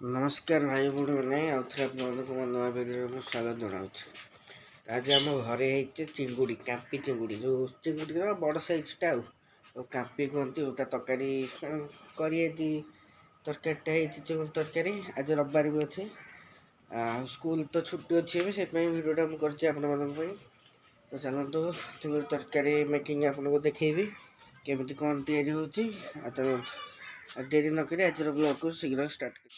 नमस्कार भाई भौणी मैंने आउ थे आप नुआ भिडियो में स्वागत जनाऊँ। आज आम घरे चिंगुड़ी कांपी चिंगुड़ी जो चिंगुड़ी बड़ साइजटा कांपी कहती तरकारी करी तरकारीटा चिंगुड़ी तरकारी। आज रविवार भी अच्छे स्कूल तो छुट्टी अच्छी से भिडियोटा मुझे कर तो चलतु चिंगुड़ी तरकारी मेकिंग आपको देखी केमी कौन या डेरी नक आज ब्लॉग को शीघ्र स्टार्ट कर।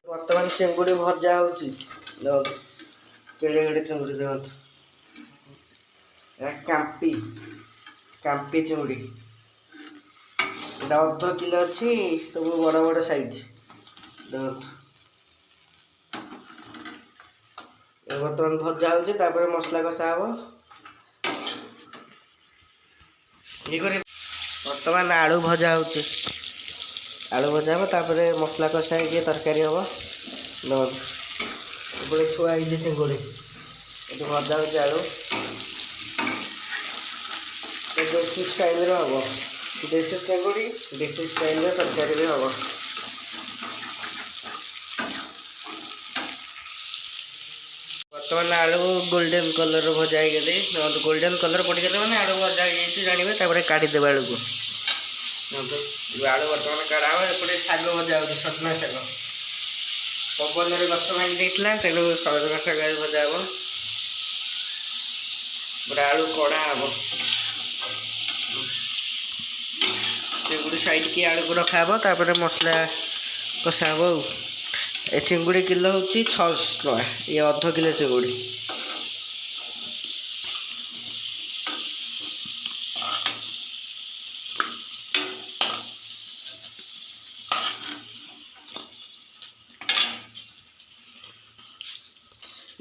बर्तमान चिंगुड़ी भजा हो चिंगुड़ी देखो कांपी कांपी चिंगुड़ी अर्ध किलो अच्छी सब बड़ बड़ साइज देखो बर्तमान भजा हो मसला कषा हम बर्तमान आलू भजा हो आलू भजा हम मसला कषा ये तरकारी हम छुआ चिंगुड़ी ये भजा हो आलू देसी स्टाइल हम देसी चिंगुड़ी देसी स्टाइल तरकारी भी हम बर्तमान आलू गोल्डन कलर भजा हो गोल्डन कलर पड़गले मैंने आलू भजा जानवे काढ़ीदेव आलू को आलू बर्तमान काढ़ा एपटे शाग भजा हो सजना शाग पवन गछ भांगी देता तेणु सजना शाग भजा हम आलू कड़ा हम चिंगुड़ी साइड की आलू को रखा मसला कषा हम ए चिंगुड़ी किलो हूँ 600 टका ये अर्ध किलो चिंगुड़ी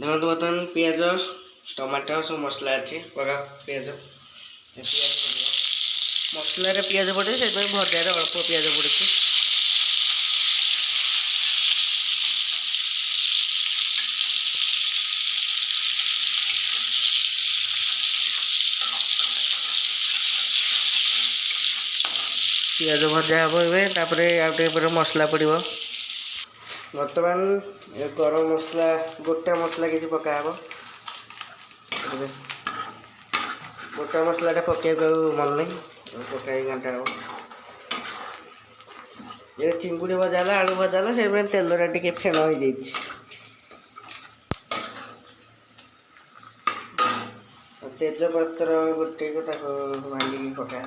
देखो बर्तमान पियाज टमाटो सब मसला अच्छे पका पियाज मसला पियाज पड़े से भजा अल्प पियाज पड़े पियाज भजा हम आउे मसला पड़ो बर्तमान गरम मसला गोटा मसला किसी पका हम गोटा मसला पकड़ मन नहीं पकाई घंटा हम ये चिंगुड़ी भजा आलू भजा से तेलरा टे फेण हो तेजपत्र गोटे को भांगिक पका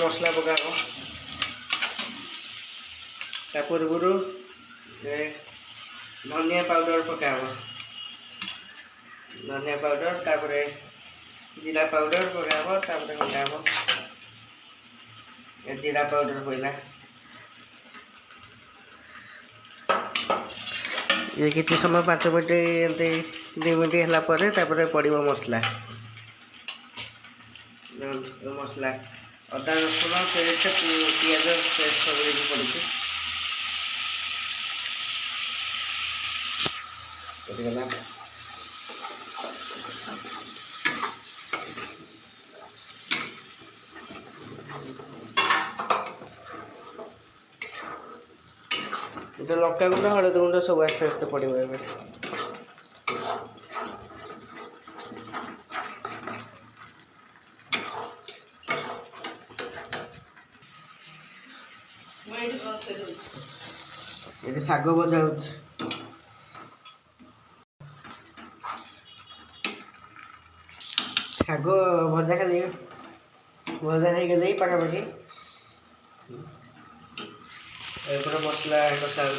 मसला पका पूर्व धनिया पाउडर पका धनिया पाउडर जीरा पाउडर पका घंटा हम जीरा पाउडर पड़ा ये किसी समय 5 मिनट 2 मिनट है पड़ो मसला मसला अदा रसुण पेस्ट पियाज पेस्ट सब पड़ी लंका गुंड हलदी गुंड सब आस्ते आस्ते पड़ो ये शाग भजा हो शाग भजा खाली भजा हो गले पाखापाखि मसला कषा हो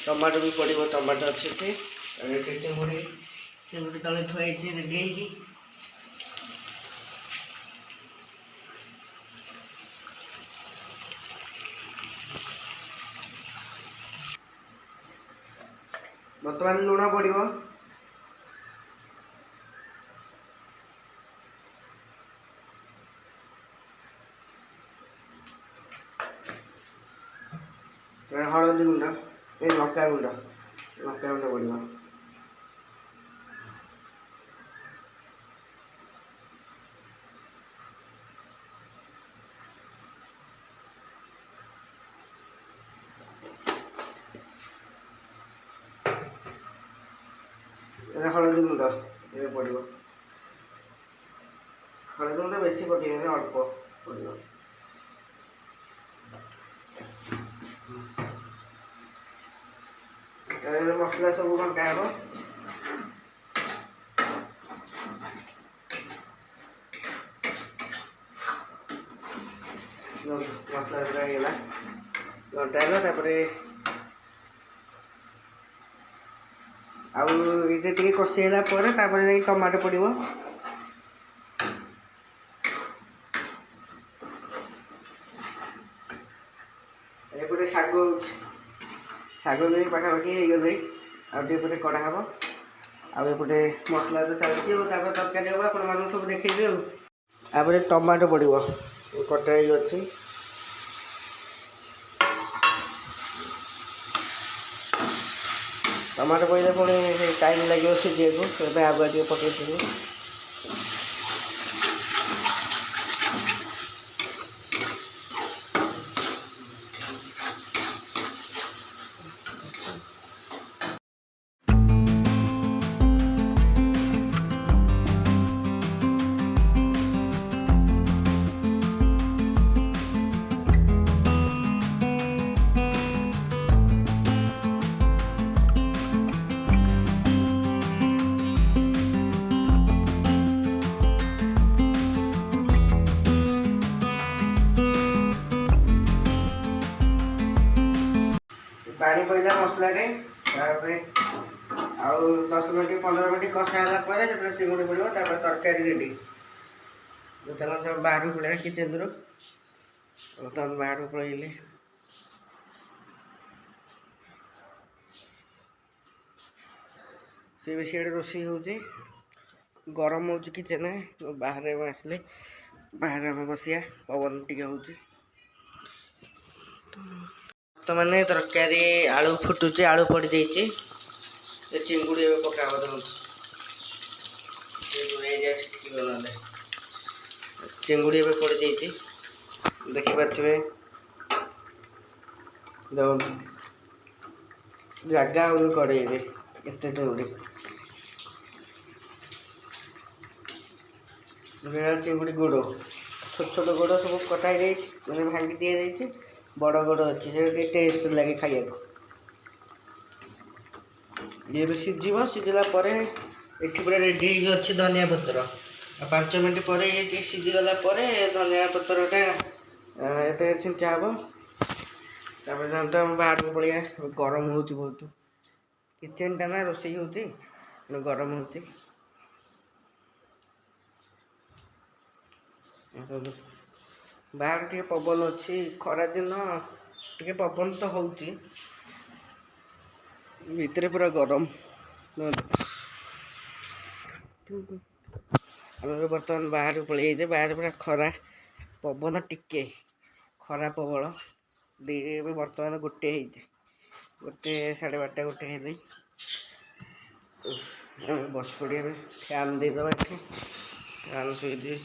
टमाटो भी पड़ो टमाटो अच्छे से चिंगुड़ी चिंगुड़ी तले थुआई रेडी ବର୍ତ୍ତମାନ ଲୁଣ ପଡ଼ିବ। ହଳଦୀ ଗୁଣ୍ଡ, ଏ ଲଙ୍କା ଗୁଣ୍ଡ ପଡ଼ିବ। ହଳଦୀ ଗୁଣ୍ଡ ଏବେ ପଡ଼ିବ। ହଳଦୀ ଗୁଣ୍ଡ ବେଶୀ ପକେଇବେନି, ଅଳ୍ପ ପଡ଼ିବ। ମସଲା ସବୁ ଘଣ୍ଟା ହେବ। ମସଲା ହେଇଗଲା, ଘଣ୍ଟା ହେଲା। ତାପରେ ଆଉ ଏଇଟା ଟିକେ କଷି ହେଲା ପରେ ତାପରେ ଯାଇକି ଟମାଟୋ ପଡ଼ିବ। ଏପଟେ ଶାଗ ହେଉଛି, ଶାଗ ବି ପାଖାପାଖି ହେଇଗଲେ ଆଉ ଟିକେ ପରେ କଡ଼ା ହେବ। ଆଉ ଏପଟେ ମସଲା ତ ଚାଲିଛି, ଆଉ ତାପରେ ତରକାରୀ ହେବ, ଆପଣମାନଙ୍କୁ ସବୁ ଦେଖେଇବି। ଆଉ ତାପରେ ଟମାଟୋ ପଡ଼ିବ, କଟା ହେଇକି ଅଛି। ଟମାଟୋ ପଡ଼ିଲେ ପୁଣି ଟାଇମ୍ ଲାଗିବ ସିଝିବାକୁ, ଏବେ ଆଗୁଆ ଟିକେ ପକେଇଥିଲି। ପାଣି ପଡ଼ିଲା ମସଲାରେ, ତାପରେ ଆଉ 10 ମିନିଟ୍ 15 ମିନିଟ୍ କଷା ହେଲା ପରେ ସେଥିରେ ଚିଙ୍ଗୁଡ଼ି ପଡ଼ିବ। ତାପରେ ତରକାରୀ ରେଡ଼ି। ଯେତେବେଳେ ବାହାରକୁ ପଳେଇବା କିଚେନ୍ରୁ, ବର୍ତ୍ତମାନ ବାହାରକୁ ପଳେଇଲେ। ସେ ବେଶୀ ଆଡ଼େ ରୋଷେଇ ହେଉଛି, ଗରମ ହେଉଛି କିଚେନ୍। ବାହାରେ ଆସିଲେ, ବାହାରେ ଆମେ ବସିବା, ପବନ ଟିକେ ହେଉଛି। ବର୍ତ୍ତମାନ ତରକାରୀ ଆଳୁ ଫୁଟୁଛି, ଆଳୁ ପଡ଼ିଯାଇଛି। ଚିଙ୍ଗୁଡ଼ି ଏବେ ପକା ହେବ। ଦେଖନ୍ତୁ ଚିଙ୍ଗୁଡ଼ି ଏବେ ପଡ଼ିଯାଇଛି, ଦେଖିପାରୁଥିବେ। ଦେଖନ୍ତୁ ଜାଗା ହଉନି କଡ଼େଇରେ, ଏତେ ଚିଙ୍ଗୁଡ଼ି। ଚିଙ୍ଗୁଡ଼ି ଗୋଡ଼, ଛୋଟ ଛୋଟ ଗୋଡ଼ ସବୁ କଟା ହେଇଯାଇଛି, ମାନେ ଭାଙ୍ଗି ଦିଆଯାଇଛି। ବଡ଼ ଗୋଡ଼ ଅଛି, ସେଟା ଟିକେ ଟେଷ୍ଟ ଲାଗେ ଖାଇବାକୁ। ଇଏ ବି ସିଝିବ, ସିଝିଲା ପରେ ଏଠି ପୁରା ରେଡ଼ି ହେଇକି ଅଛି ଧନିଆ ପତ୍ର। ଆଉ 5 ମିନିଟ୍ ପରେ ଇଏ ଟିକେ ସିଝିଗଲା ପରେ ଧନିଆ ପତ୍ରଟା ଏତେ ଛିଞ୍ଚା ହେବ। ତାପରେ ଜାଣନ୍ତୁ ଆମେ ବାହାରକୁ ପଳେଇବା, ଗରମ ହେଉଛି ବହୁତ। କିଚେନ୍ଟା ନା, ରୋଷେଇ ହେଉଛି, ଗରମ ହେଉଛି। ବାହାରେ ଟିକେ ପବନ ଅଛି, ଖରାଦିନ ଟିକେ ପବନ ତ ହେଉଛି, ଭିତରେ ପୁରା ଗରମ। ଆମେ ବର୍ତ୍ତମାନ ବାହାରକୁ ପଳେଇଯାଇଛେ, ବାହାରେ ପୁରା ଖରା, ପବନ ଟିକେ, ଖରା ପ୍ରବଳ। ଏବେ ବର୍ତ୍ତମାନ 1 ହେଇଛି, 1 ସାଢ଼େ 12ଟା 1 ହେଲେ ଆମେ ବସି ପଡ଼ିବା। ଫ୍ୟାନ୍ ଦେଇଦେବା, ଏଠି ଫ୍ୟାନ୍ ସୁଇଚ୍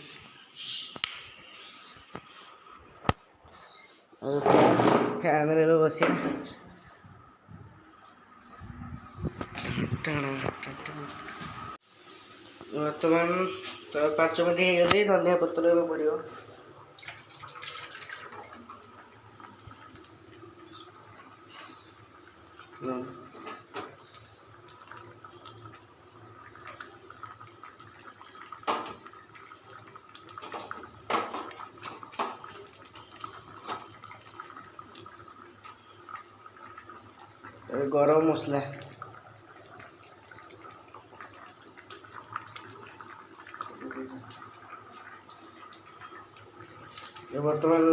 ଫ୍ୟାନ୍ରେ ଏବେ ବସିବା। ବର୍ତ୍ତମାନ ତ 5 ମିନିଟ୍ ହେଇଗଲେ ଧନିଆ ପତ୍ର ଏବେ ପଡ଼ିବ। ଗରମ ମସଲା, ବର୍ତ୍ତମାନ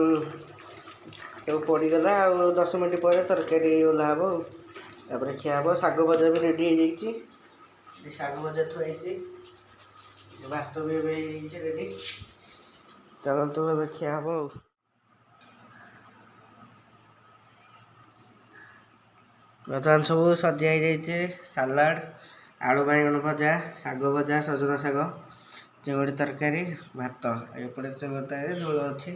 ସବୁ ପଡ଼ିଗଲା। ଆଉ 10 ମିନିଟ୍ ପରେ ତରକାରୀ ଓହ୍ଲା ହେବ। ତାପରେ ଖିଆ ହେବ। ଶାଗ ଭଜା ବି ରେଡ଼ି ହେଇଯାଇଛି। ଶାଗ ଭଜା ଥୁଆ ହେଇଛି, ଭାତ ବି ଏବେ ହେଇଯାଇଛି ରେଡ଼ି। ଚାଲନ୍ତୁ ଏବେ ଖିଆ ହେବ ଆଉ। ବର୍ତ୍ତମାନ ସବୁ ସଜା ହେଇଯାଇଛି। ସାଲାଡ଼, ଆଳୁ ବାଇଗଣ ଭଜା, ଶାଗ ଭଜା, ସଜନା ଶାଗ, ଚିଙ୍ଗୁଡ଼ି ତରକାରୀ, ଭାତ। ଏପଟେ ଚିଙ୍ଗୁଡ଼ି ତରକାରୀ ଝୋଳ ଅଛି।